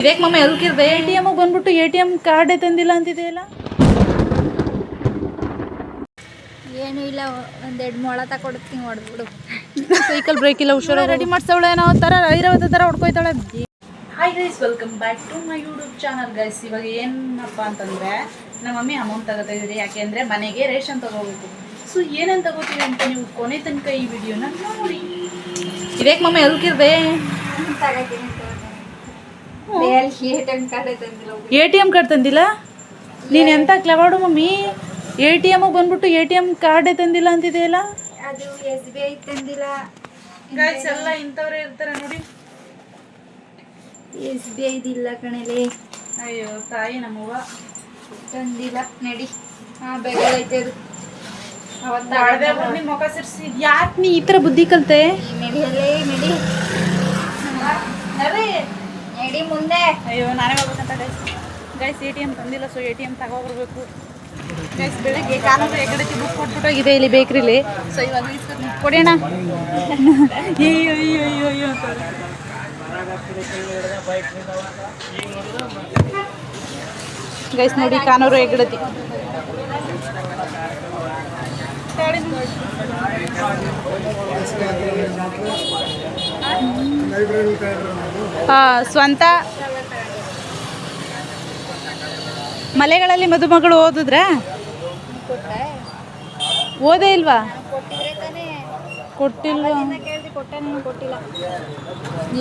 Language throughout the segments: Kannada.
ಇದಕ್ಕೆ ಮಮ್ಮ ಎಲ್ಕಿರ್ದೆ ATM ಬಂದ್ಬಿಟ್ಟು ATM ಕಾರ್ಡೇ ತಂದಿಲ್ಲ ಅಂತಿದೆಯಲ್ಲ. ಏನು ಇಲ್ಲ, ಒಂದೆರಡು ಮೊಳ ತಕೊಡ್ತೀನಿ ಹೊಡೆದ್ಬಿಡು. ಸೈಕಲ್ ಬ್ರೇಕ್ ಇಲ್ಲ, ಹುಷಾರಾಗಿ ರೆಡಿ ಮಾಡ್ಸವಳೆ ಏನೋ ಥರ ಐರಾವತ ಥರ ಹೊಡ್ಕೊಯ್ತಾಳೆ. Hi guys, welcome back to my YouTube channel guys. ಇವಾಗ ಏನಪ್ಪ ಅಂತಂದರೆ ನಮ್ಮ ಮಮ್ಮಿ ಅಮೌಂಟ್ ತಗೋತಾ ಇದ್ದೀರಿ. ಯಾಕೆಂದರೆ ಮನೆಗೆ ರೇಷನ್ ತಗೋಬೇಕು. ಸೊ ಏನೇನು ತಗೋತೀವಿ ಅಂತ ನೀವು ಕೊನೆ ತನಕ ಈ ವಿಡಿಯೋನ ನೋಡಿ. ಇದಕ್ಕೆ ಮಮ್ಮ ಎಲ್ಕಿರ್ದೆ ATM ಕಾರ್ಡ್ ತಂದಿಲ್ಲ. ನೀನು ಎಂತ ಕ್ಲವಾಡು ಮಮ್ಮಿ, ATM ಬಂದ್ಬಿಟ್ಟು ATM ಕಾರ್ಡೇ ತಂದಿಲ್ಲ ಅಂತಿದೆಯಲ್ಲ. ಅದು SBI ತಂದಿಲ್ಲ ಗೈಸ್, ಎಲ್ಲ ಇಂಥವ್ರೆ ಇರ್ತಾರೆ ನೋಡಿ. SBI ಇಲ್ಲ ಕಣಲೆ. ಅಯ್ಯೋ ತಾಯಿ, ನಮ್ಮವ್ವ ತಂದಿಲ್ಲ. ನಡಿ, ಬೇಗೈತೆ ಅದು. ಅವತ್ತು ಮುಖ ಸಿರ್ಸಿ ಯಾಕೆ ನೀ ಈ ಥರ ಬುದ್ಧಿ ಕಲ್ತೆ? ನಡಿಯಲ್ಲೇ ನಡಿ, ನಡಿ ಮುಂದೆ. ಅಯ್ಯೋ ನಾನೇ ಹೋಗ್ಬೇಕಂತ ಗೈಸ್. ATM ತಂದಿಲ್ಲ, ಸೊ ATM ತಗೋಬರ್ಬೇಕು ಗೈಸ್. ಬೆಳಿಗ್ಗೆ ಕಾನೂನು ಹೆಗ್ಗಡತಿ ಬುಕ್ ಕೊಟ್ಬಿಟ್ಟೋಗಿದೆ ಇಲ್ಲಿ ಬೇಕ್ರಿಲಿ. ಸೊ ಇವಾಗ ಕೊಡೋಣ. ಅಯ್ಯೋ ಅಯ್ಯೋ ಅಯ್ಯೋ ಅಯ್ಯೋ ಗೈಸ್ ನೋಡಿ, ಕಾನೂರು ಹೆಗ್ಗಡತಿ. ಸ್ವಂತ ಮಲೆಗಳಲ್ಲಿ ಮದುಮಗಳು ಓದಿದ್ರೆ ಓದೇ ಇಲ್ವಾ? ಕೊಟ್ಟಿಲ್ಲ.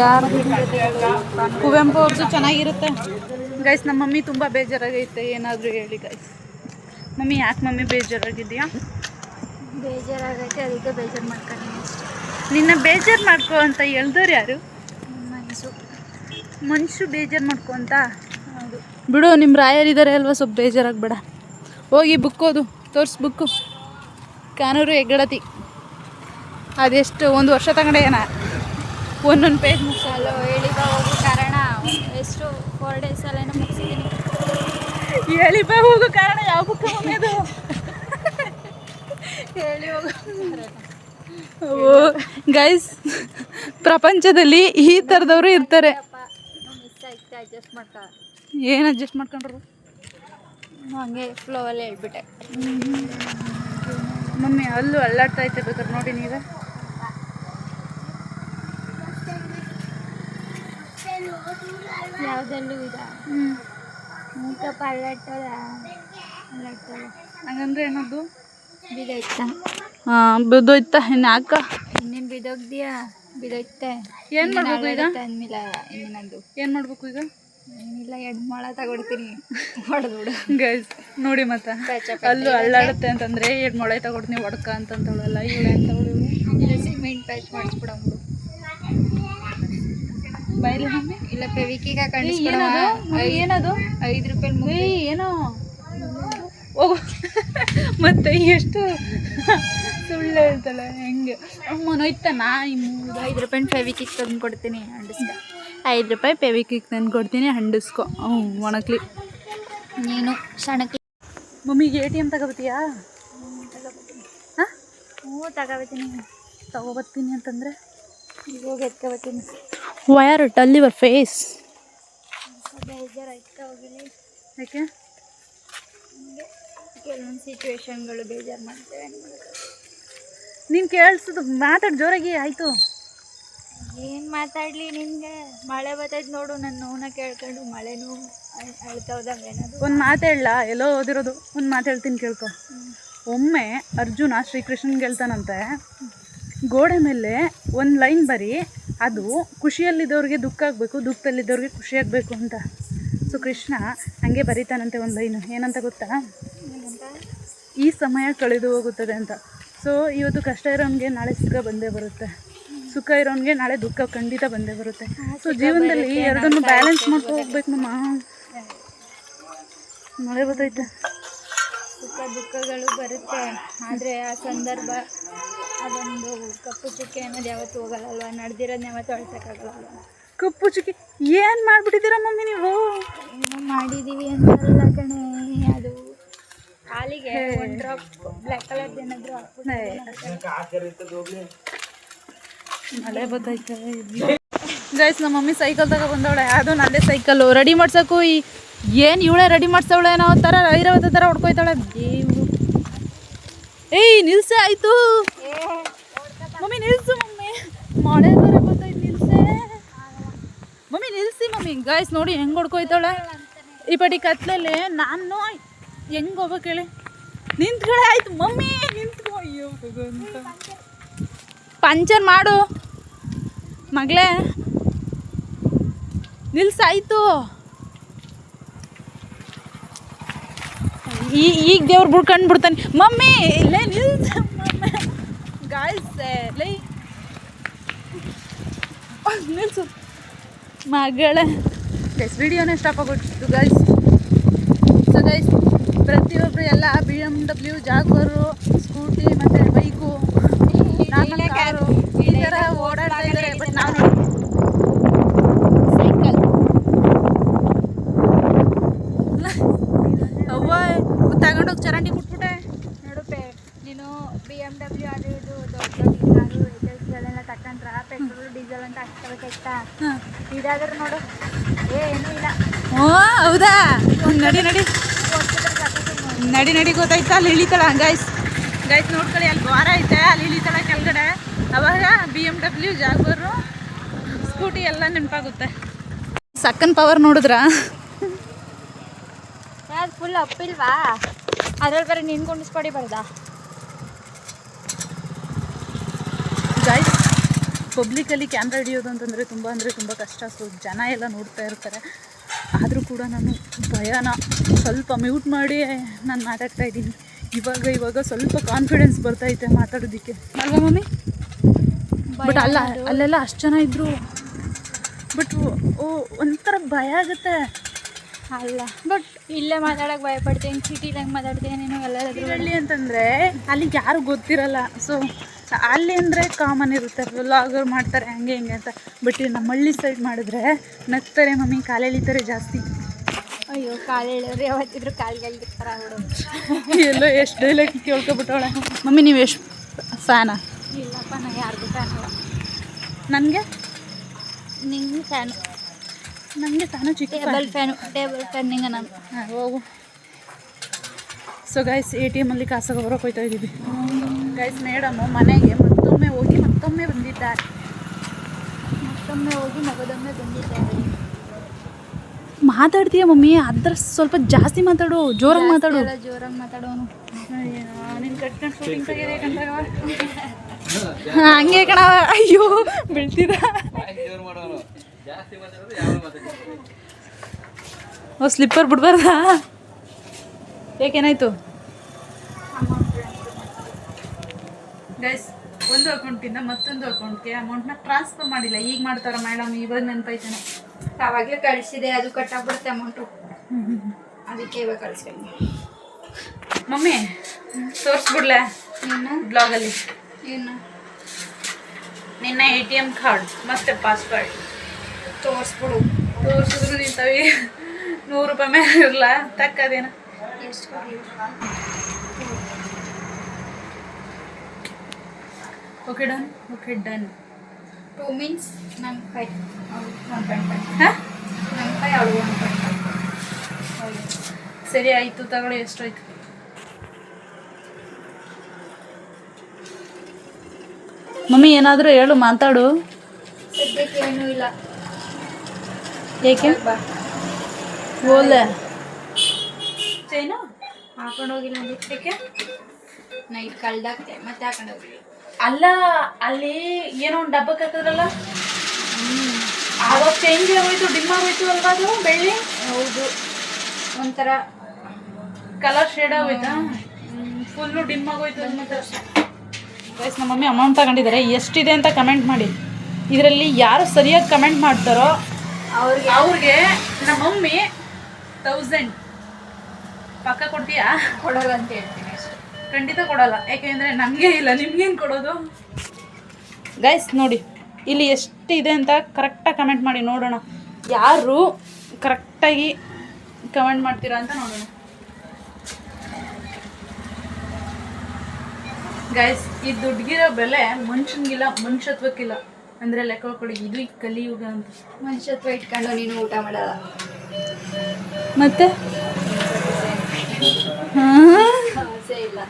ಯಾರು? ಕುವೆಂಪು ಅವ್ರದ್ದು ಚೆನ್ನಾಗಿರುತ್ತೆ ಗೈಸ್. ನಮ್ಮ ಮಮ್ಮಿ ತುಂಬ ಬೇಜಾರಾಗೈತೆ. ಏನಾದರೂ ಹೇಳಿ ಗೈಸ್. ಮಮ್ಮಿ ಯಾಕೆ ಮಮ್ಮಿ ಬೇಜಾರಾಗಿದೆಯಾ? ಬೇಜಾರಾಗೈತೆ, ಅದಕ್ಕೆ ಬೇಜಾರು ಮಾಡ್ಕೊಂಡಿದ್ದೀನಿ. ನಿನ್ನ ಬೇಜಾರು ಮಾಡ್ಕೊ ಅಂತ ಹೇಳ್ದವ್ರು ಯಾರು? ಮನಸ್ಸು ಮನುಷ್ಯ ಬೇಜಾರು ಮಾಡ್ಕೊ ಅಂತ. ಹೌದು ಬಿಡು, ನಿಮ್ಮ ರಾಯರಿದ್ದಾರೆ ಅಲ್ವಾ, ಸ್ವಲ್ಪ ಬೇಜಾರಾಗಬೇಡ. ಹೋಗಿ ಬುಕ್ ಓದು, ತೋರಿಸ್ ಬುಕ್ಕು. ಕಾನೂರು ಹೆಗ್ಗಡತಿ ಅದೆಷ್ಟು ಒಂದು ವರ್ಷ ತಗೊಂಡೇನ ಒಂದೊಂದು ಪೇಜ್ ಮುಗಿಸಲ್ಲ. ಹೇಳಿ ಬಾ ಹೋಗೋ ಕಾರಣ ಎಷ್ಟು 4 days ಅಲ್ಲೇನೋ ಮುಗಿಸಿದ್ದೀನಿ. ಹೇಳಿ ಬಾ ಹೋಗೋ ಕಾರಣ ಯಾವ ಬುಕ್ ಅದು? ಹೇಳಿ ಹೋಗೋ. ಓ ಗೈಸ್, ಪ್ರಪಂಚದಲ್ಲಿ ಈ ಥರದವರು ಇರ್ತಾರೆ. ಮಿಸ್ ಆಯ್ತು, ಅಡ್ಜಸ್ಟ್ ಮಾಡ್ಕೊ. ಏನು ಅಡ್ಜಸ್ಟ್ ಮಾಡ್ಕೊಂಡ್ರು? ಹಂಗೆ ಫ್ಲೋವಲ್ಲೇ ಹೇಳ್ಬಿಟ್ಟೆ. ಮಮ್ಮಿ ಅಲ್ಲೂ ಅಲ್ಲಾಡ್ತಾ ಐತೆ, ಬೇಕಾದ್ರೆ ನೋಡಿ ನೀವೇ. ಯಾವುದೆಲ್ಲೂ ಇದೆ. ಮೂಕಪ್ಪ ಅಲ್ಲಾಡ್ತಾಳೆ. ಹಂಗಂದ್ರೆ ಏನದು? ಬಿದೋಯ್ತಾ? ಹಾಂ, ಬಿದ್ದೋಯ್ತಾ? ಇನ್ನು ಯಾಕ ಇನ್ನೇನು ಬಿದೋಗ್ದಿಯಾ? ಬಿದೋಯ್ತೆ. ಏನು ಮಾಡಬೇಕು ಈಗ? ಅಂದ್ಮಿಲ್ಲ ಇನ್ನೇನದು. ಏನು ಮಾಡಬೇಕು ಈಗ? ಏನಿಲ್ಲ, 2 ಮೊಳ ತಗೊಡ್ತೀನಿ, ಹೊಡೆದ್ಬಿಡು ಗೈಸ್ ನೋಡಿ. ಮತ್ತೆ ಅಲ್ಲೂ ಅಲ್ಲಾಡುತ್ತೆ ಅಂತಂದರೆ 2 ಮೊಳೆ ತಗೊಡ್ತೀನಿ ಹೊಡ್ಕ ಅಂತಂತವಳಲ್ಲ ಇವಳೆ ಅಂತವಳು. ಇಲ್ಲ ಸಿಮೆಂಟ್ ಪ್ಯಾಚ್ ಮಾಡಿಸ್ಬಿಡಂಬಿಡು. ಬೈಲಿ ಮಮ್ಮಿ. ಇಲ್ಲ ಫೆವಿಕಿಗ ಕಂಡು. ಏನದು? 5 ರೂಪಾಯಿ. ಏನೋ ಹೋಗು. ಮತ್ತೆ ಎಷ್ಟು ಸುಳ್ಳು ಹೇಳ್ತಾಳೆ ಹೆಂಗೆ? ಅಮ್ಮ ನೋಯ್ತಾ? ನಾ 5 ರೂಪಾಯಿ ಫೆವಿಕಿಗ್ ತಂದು ಕೊಡ್ತೀನಿ, ಅಂಡಿಸ್ಕೊ. 5 ರೂಪಾಯಿ ಫೆವಿಕಿಗ್ ತಂದು ಕೊಡ್ತೀನಿ, ಹಂಡಿಸ್ಕೊ. ಒಣಕ್ಲಿ ನೀನು ಸಣ್ಣಕ್ಲಿ. ಮಮ್ಮಿಗೆ ATM ತಗೋಬತ್ತೀಯಾ? ಹಾಂ, ಹ್ಞೂ ತಗೋಬತ್ತೀನಿ. ತಗೋಬತ್ತೀನಿ ಅಂತಂದರೆ ಈಗ ಹೋಗಿ ಎತ್ಕೊಬತ್ತೀನಿ. ವಯರ್ ಟಲ್ ಯುವರ್ ಫೇಸ್. ಬೇಜಾರಾಯ್ತು, ಹೋಗಿಲಿ. ಯಾಕೆ? ಹಂಗೆ ಕೆಲವೊಂದು ಸಿಚುವೇಶನ್ಗಳು ಬೇಜಾರು ಮಾಡ್ತೇವೆ. ನೀನು ಕೇಳಿಸೋದು ಮಾತಾಡಿ ಜೋರಾಗಿ. ಆಯಿತು, ಏನು ಮಾತಾಡಲಿ ನಿನಗೆ? ಮಳೆ ಬರ್ತೈತೆ ನೋಡು, ನನ್ನ ನೋವನ್ನ ಕೇಳ್ಕೊಂಡು ಮಳೆನೂ ಅಳ್ತವ್ದಂಗೆ ಏನಾದ್ರು. ಒಂದು ಮಾತು ಹೇಳಲ್ಲ, ಎಲ್ಲೋ ಓದಿರೋದು. ಒಂದು ಮಾತು ಹೇಳ್ತೀನಿ ಕೇಳ್ಕೊ. ಒಮ್ಮೆ ಅರ್ಜುನ ಶ್ರೀಕೃಷ್ಣನ್ಗೆ ಹೇಳ್ತಾನಂತೆ, ಗೋಡೆ ಮೇಲೆ ಒಂದು ಲೈನ್ ಬರೀ, ಅದು ಖುಷಿಯಲ್ಲಿದ್ದವ್ರಿಗೆ ದುಃಖ ಆಗಬೇಕು, ದುಃಖದಲ್ಲಿದ್ದವ್ರಿಗೆ ಖುಷಿ ಆಗಬೇಕು ಅಂತ. ಸೊ ಕೃಷ್ಣ ಹಾಗೆ ಬರೀತಾನಂತೆ ಒಂದು ಲೈನು. ಏನಂತ ಗೊತ್ತಾ? ಈ ಸಮಯ ಕಳೆದು ಹೋಗುತ್ತದೆ ಅಂತ. ಸೊ ಇವತ್ತು ಕಷ್ಟ ಇರೋನಿಗೆ ನಾಳೆ ಸುಖ ಬಂದೇ ಬರುತ್ತೆ, ಸುಖ ಇರೋನಿಗೆ ನಾಳೆ ದುಃಖ ಖಂಡಿತ ಬಂದೇ ಬರುತ್ತೆ. ಸೊ ಜೀವನದಲ್ಲಿ ಎರಡನ್ನೂ ಬ್ಯಾಲೆನ್ಸ್ ಮಾಡ್ಕೊ ಹೋಗ್ಬೇಕು ನಮ್ಮ. ಮಳೆ ಬರ್ತೈತೆ, ಸುಖ ದುಃಖಗಳು ಬರುತ್ತೆ. ಆದರೆ ಆ ಸಂದರ್ಭ, ಅದೊಂದು ಕಪ್ಪು ಚುಕ್ಕೆ ಅನ್ನೋದು ಯಾವತ್ತೂ ಹೋಗಲ್ಲ ಅಲ್ವಾ? ನಡೆದಿರೋದನ್ನ ಯಾವತ್ತೂ ಅಳ್ಸೋಕ್ಕಾಗಲ್ಲ. ಕಪ್ಪು ಚುಕ್ಕಿ ಏನು ಮಾಡಿಬಿಟ್ಟಿದ್ದೀರಾ ಮಮ್ಮಿ ನೀವು? ಏನೋ ಮಾಡಿದ್ದೀವಿ ಅಂತಲ್ಲ ಕಣೆ, ಅದು ಕಾಲಿಗೆ 1 ಡ್ರಾಪ್ ಬ್ಲ್ಯಾಕ್ ಕಲರ್ದು ಏನಾದರೂ ಮಳೆ ಬರ್ತೈತೆ. ಗೈಸ್ ನಮ್ಮ ಮಮ್ಮಿ ಸೈಕಲ್ ತಗೊಬಂದವಳೆ, ಅದು ನನ್ನದೇ ಸೈಕಲ್ಲು. ರೆಡಿ ಮಾಡ್ಸೋಕ್ಕೂ ಏನು ಇವಳೇ ರೆಡಿ ಮಾಡ್ಸವಳೆ ಅನ್ನೋ ಥರ ಐರಾವತ ಥರ ಹೊಡ್ಕೊಯ್ತಾಳೆ. ಏಯ್ ನಿಲ್ಸೆ ಆಯಿತು ಮಮ್ಮಿ, ನಿಲ್ಸು ಮಮ್ಮಿ, ಮಳೆ ಬೇರೆ ಬರ್ತೈತೆ, ನಿಲ್ಸೆ ಮಮ್ಮಿ, ನಿಲ್ಸಿ ಮಮ್ಮಿ. ಗೈಸ್ ನೋಡಿ ಹೆಂಗೆ ಹೊಡ್ಕೊಯ್ತಾಳೆ ಈ ಪಡಿ ಕತ್ಲಲ್ಲಿ. ನಾನು ಹೆಂಗೆ ಹೋಗ್ಬೇಕು ಹೇಳಿ, ನಿಂತ್ಕಡೆ ಆಯ್ತು ಮಮ್ಮಿ, ನಿಂತ್ಕೊ. ಅಯ್ಯೋ ಅಂತ ಪಂಚರ್ ಮಾಡು ಮಗಳೇ, ನಿಲ್ಸಾಯ್ತು. ಈಗ ದೇವ್ರು ಬಿಡ್ಕೊಂಡು ಬಿಡ್ತಾನೆ. ಮಮ್ಮಿ ಇಲ್ಲೇ ನಿಲ್ಸ ಮಮ್ಮಿ, ಗಾಯ್ಸ್ ಲೈ ನಿಲ್ಸು ಮಗಳೇ. ಗೈಸ್ ವಿಡಿಯೋನೇ ಸ್ಟಾಪ್ ಆಗೋಗ್ಬಿಟ್ಟು ಗೈಸ್. ಸೊ ಗೈಸ್ ಪ್ರತಿಯೊಬ್ಬರು ಎಲ್ಲ BMW, ಜಾಗ್ವಾರು, ಸ್ಕೂಟಿ ಮತ್ತು ಬೈಕು, ನಾರ್ಮಲ್ ಕಾರು ಈ ಥರ ಓಡಾಡ್ತಾ ಇದ್ದಾರೆ. ಬಟ್ ನಾವು ಸೈಕಲ್ ಅವ್ವ ತಗೊಂಡೋಗಿ ಚರಂಡಿ ಬಿಟ್ಬಿಟ್ಟೆ. ನೋಡು ನೀನು BMW ಅದು ಇದು ದೊಡ್ಡ ದೊಡ್ಡ ಕಾರು ವೆಹಿಕಲ್ಸ್ಗಳೆಲ್ಲ ತಕೊಂಡ್ರ ಪೆಟ್ರೋಲ್ ಡೀಸೆಲ್ ಅಂತ ಹಾಕ್ಸ್ಕೋಬೇಕಾಯ್ತಾ. ಇದಾದ್ರೆ ನೋಡು ಏನೂ ಇಲ್ಲ. ಓ ಹೌದಾ, ನಡಿ ನಡಿ ನಡಿ ನಡಿ ಗೊತ್ತಾಯ್ತಾ. ಅಲ್ಲಿ ಇಳಿತಾಳ ಗೈಸ್. ಗೈಸ್ ನೋಡ್ಕೊಳ್ಳಿ, ಅಲ್ಲಿ ದ್ವಾರ ಐತೆ, ಅಲ್ಲಿ ಇಳಿತಾಳ ಕೆಳಗಡೆ. ಅವಾಗ BMW, ಜಾಗ್ವಾರು, ಸ್ಕೂಟಿ ಎಲ್ಲ ನೆನಪಾಗುತ್ತೆ. ಸಕ್ಕನ್ ಪವರ್ ನೋಡಿದ್ರಾ? ಯಾರು ಫುಲ್ ಅಪ್ಪಿಲ್ವಾ? ಅದ್ರಲ್ಲಿ ಬರೀ ನಿನ್ಗೆ ಉಣಿಸ್ಕೊಡಿ ಬರ್ದ. ಗೈಸ್ ಪಬ್ಲಿಕಲ್ಲಿ ಕ್ಯಾಮ್ರಾ ಹಿಡಿಯೋದು ಅಂತಂದರೆ ತುಂಬ ಕಷ್ಟ. ಸೊ ಜನ ಎಲ್ಲ ನೋಡ್ತಾ ಇರ್ತಾರೆ. ಆದರೂ ಕೂಡ ನಾನು ಭಯನ ಸ್ವಲ್ಪ ಮ್ಯೂಟ್ ಮಾಡಿ ನಾನು ಮಾತಾಡ್ತಾ ಇದ್ದೀನಿ. ಇವಾಗ ಸ್ವಲ್ಪ ಕಾನ್ಫಿಡೆನ್ಸ್ ಬರ್ತೈತೆ ಮಾತಾಡೋದಕ್ಕೆ, ಅಲ್ವಾ ಮಮ್ಮಿ? ಬಟ್ ಅಲ್ಲೆಲ್ಲ ಅಷ್ಟು ಜನ ಇದ್ದರು. ಬಟ್ ಒಂಥರ ಭಯ ಆಗುತ್ತೆ. ಅಲ್ಲ ಬಟ್ ಇಲ್ಲೇ ಮಾತಾಡೋಕೆ ಭಯಪಡ್ತೀನಿ. ಸಿಟಿಲಿ ಹೆಂಗೆ ಮಾತಾಡ್ತೀನಿ ನೀನು? ಎಲ್ಲಾದ್ರೂ ಹಳ್ಳಿ ಅಂತಂದರೆ ಅಲ್ಲಿ ಯಾರು ಗೊತ್ತಿರಲ್ಲ. ಸೊ ಅಲ್ಲಿ ಅಂದರೆ ಕಾಮನ್ ಇರುತ್ತೆ, ವ್ಲಾಗರ್ ಮಾಡ್ತಾರೆ ಹಂಗೆ ಹಿಂಗೆ ಅಂತ. ಬಟ್ ನಮ್ಮ ಹಳ್ಳಿ ಸೈಡ್ ಮಾಡಿದ್ರೆ ನಗ್ತಾರೆ ಮಮ್ಮಿ, ಕಾಲು ಎಳಿತಾರೆ ಜಾಸ್ತಿ. ಅಯ್ಯೋ ಕಾಲು ಎಳೆಯೋರು ಯಾವತ್ತಿದ್ರು ಕಾಲ್ಗೆ ಎಳ್ದಿರ್ತಾರೆ ಅವರು. ಎಲ್ಲೋ ಎಷ್ಟು ಡೈಲಾಗ್ ಕೇಳ್ಕೊಬಿಟ್ಟವಳೆ. ಮಮ್ಮಿ ನೀವು ಎಷ್ಟು ಫ್ಯಾನಾ? ಇಲ್ಲಪ್ಪ ನಾ ಯಾರಿಗೂ ಫ್ಯಾನ್ ಅಲ್ಲ. ನನಗೆ ನಿಂಗೆ ಫ್ಯಾನು. ನನಗೆ ಫ್ಯಾನು ಚಿಕ್ಕ ಟೇಬಲ್ ಫ್ಯಾನ್ ನಿಂಗೆ ನಾನು. ಹೋಗು. ಸೊ ಗೈಸ್ ATM ಅಲ್ಲಿ ಕಾಸಾಗ ಹೊರಗೆ ಹೋಗ್ತಾ ಇದ್ದೀವಿ. ಗೈಸ್ ಮೇಡಮು ಮನೆಗೆ ಮತ್ತೊಮ್ಮೆ ಹೋಗಿ ಮತ್ತೊಮ್ಮೆ ಬಂದಿದ್ದಾರೆ. ಮಗದೊಮ್ಮೆ ಬಂದಿದ್ದಾರೆ. ಮಾತಾಡ್ತೀಯ ಮಮ್ಮಿ, ಅದ್ರ ಸ್ವಲ್ಪ ಜಾಸ್ತಿ ಮಾತಾಡು, ಜೋರಾಗಿ ಮಾತಾಡು. ಜೋರಾಗಿ ಮಾತಾಡೋನು. ನಿನ್ನ ಕಟ್ಕೊಂಡು ಶೂಟಿಂಗ್ ತೆಗಿಬೇಕಂತ ಹಂಗೆ ಕಣ. ಅಯ್ಯೋ ಬೀಳ್ತಿದ. ಓ ಸ್ಲಿಪ್ಪರ್ ಬಿಡ್ಬಾರ್ದಾ? ಏನಾಯ್ತು ಗೈಸ್? ಒಂದು ಅಕೌಂಟಿಂದ ಮತ್ತೊಂದು ಅಕೌಂಟ್ಗೆ ಅಮೌಂಟ್ನ ಟ್ರಾನ್ಸ್ಫರ್ ಮಾಡಿಲ್ಲ. ಈಗ ಮಾಡ್ತಾರ ಮೇಡಮ್, ಇವಾಗ ನೆನಪೈತೇನೆ. ಆವಾಗಲೇ ಕಳಿಸಿದೆ, ಅದು ಕಟ್ಟಾಗ್ಬಿಡುತ್ತೆ ಅಮೌಂಟು. ಅದಕ್ಕೆ ಇವಾಗ ಕಳಿಸ್ಕೊಂಡು ಮಮ್ಮಿ ತೋರಿಸ್ಬಿಡ್ಲೆ ಏನು ಬ್ಲಾಗಲ್ಲಿ? ಏನು ನಿನ್ನ ATM ಕಾರ್ಡ್ ಮತ್ತೆ ಪಾಸ್ವರ್ಡ್ ತೋರಿಸ್ಬಿಡು. ತೋರಿಸಿದ್ರು ನಿಂತವಿ. 100 ರೂಪಾಯಿ ಮೇಲೆ ಇರಲ್ಲ, ತಕ್ಕದೇನ? ಎಷ್ಟು ಕೊಡಲಿ? Okay done. Okay done. 2 means ನನ್ನ ಕೈ 1.5. ಹಾಂ ನನ್ನ ಕೈ ಅವಳು 1.5. ಸರಿ ಆಯಿತು, ತಗೊಳ್ಳಿ. ಎಷ್ಟಾಯ್ತು? ಮಮ್ಮಿ ಏನಾದರೂ ಹೇಳು, ಮಾತಾಡು. ಸದ್ಯಕ್ಕೆ ಏನೂ ಇಲ್ಲ. ಏಕೆ? ಓಲೆ ಚೈನು ಹಾಕೊಂಡು ಹೋಗಿಲ್ಲ ಅದಕ್ಕೆ ನೈಟ್ ಕಳ್ದಾಗ್ತೆ ಮತ್ತೆ ಹಾಕೊಂಡು ಹೋಗಿಲ್ಲ. ಅಲ್ಲ, ಅಲ್ಲಿ ಏನೋ ಒಂದು ಡಬ್ಬಕ್ಕೆ ಹಾಕಿದ್ರಲ್ಲ, ಆವಾಗ ಚೇಂಜ್ ಆಗೋಯ್ತು, ಡಿಮ್ ಆಗೋಯ್ತು ಅಲ್ವಾ ಅದು ಬೆಳ್ಳಿ? ಹೌದು, ಒಂಥರ ಕಲರ್ ಶೇಡ್ ಆಗೋಯ್ತಾ? ಫುಲ್ಲು ಡಿಮ್ ಆಗೋಯ್ತು. ಗೈಸ್ ನಮ್ಮ ಮಮ್ಮಿ ಅಮೌಂಟ್ ತಗೊಂಡಿದ್ದಾರೆ. ಎಷ್ಟಿದೆ ಅಂತ ಕಮೆಂಟ್ ಮಾಡಿ. ಇದರಲ್ಲಿ ಯಾರು ಸರಿಯಾಗಿ ಕಮೆಂಟ್ ಮಾಡ್ತಾರೋ ಅವ್ರಿಗೆ ನಮ್ಮ ಮಮ್ಮಿ 1000 ಪಕ್ಕ ಕೊಡ್ತೀಯಾ? ಕೊಡೋಲ್ಲ ಅಂತ ಹೇಳ್ತೀನಿ ಅಷ್ಟೇ. ಖಂಡಿತ ಕೊಡೋಲ್ಲ, ಯಾಕೆಂದರೆ ನಮಗೆ ಇಲ್ಲ, ನಿಮ್ಗೇನು ಕೊಡೋದು? ಗೈಸ್ ನೋಡಿ ಇಲ್ಲಿ ಎಷ್ಟಿದೆ ಅಂತ ಕರೆಕ್ಟಾಗಿ ಕಮೆಂಟ್ ಮಾಡಿ ನೋಡೋಣ, ಯಾರು ಕರೆಕ್ಟಾಗಿ ಕಮೆಂಟ್ ಮಾಡ್ತೀರಾ ಅಂತ ನೋಡೋಣ. ಗೈಸ್ ಈ ದುಡ್ಡಿಗಿರೋ ಬೆಲೆ ಮನುಷ್ಯನಿಗಿಲ್ಲ, ಮನುಷ್ಯತ್ವಕ್ಕಿಲ್ಲ. ಅಂದರೆ ಲೆಕ್ಕ ಕೊಡಿ, ಇದು ಈ ಕಲಿಯುಗ ಅಂತ. ಮನುಷ್ಯತ್ವ ಇಟ್ಕೊಂಡು ನೀನು ಊಟ ಮಾಡಲ್ಲ. ಮತ್ತೆ ಸಮಸ್ಯೆ ಇಲ್ಲ.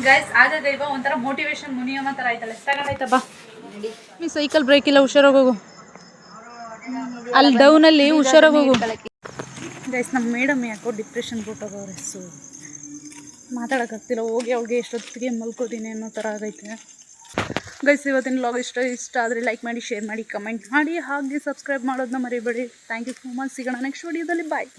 ಗೈಸ್ ಆಗ ಇವಾಗ ಒಂಥರ ಮೋಟಿವೇಶನ್ ಮುನಿಯಮ್ಮ ಥರ ಆಯ್ತಲ್ಲ. ತಗೊಂಡಾಯ್ತಾ ಬಾ. ಈ ಸೈಕಲ್ ಬ್ರೇಕ್ ಇಲ್ಲ, ಹುಷಾರಾಗಿ ಹೋಗು. ಅಲ್ಲಿ ಡೌನಲ್ಲಿ ಹುಷಾರಾಗಿ ಹೋಗು. ಗೈಸ್ ನಮ್ಮ ಮೇಡಮ್ ಯಾಕೋ ಡಿಪ್ರೆಷನ್ ಕೊಟ್ಟೋಗವ್ರೆ. ಸೊ ಮಾತಾಡೋಕ್ಕಾಗ್ತಿಲ್ಲ. ಹೋಗಿ ಅವ್ಳಿಗೆ ಎಷ್ಟೊತ್ತಿಗೆ ಮಲ್ಕೋತೀನಿ ಅನ್ನೋ ಥರ ಆಗೈತೆ. ಗೈಸ್ ಇವತ್ತಿನ ವ್ಲಾಗ್ ಇಷ್ಟ ಆದರೆ ಲೈಕ್ ಮಾಡಿ, ಶೇರ್ ಮಾಡಿ, ಕಮೆಂಟ್ ಮಾಡಿ, ಹಾಗೆ ಸಬ್ಸ್ಕ್ರೈಬ್ ಮಾಡೋದನ್ನ ಮರಿಬೇಡಿ. Thank you so much. ಸಿಗೋಣ ನೆಕ್ಸ್ಟ್ ವಿಡಿಯೋದಲ್ಲಿ. ಬಾಯ್.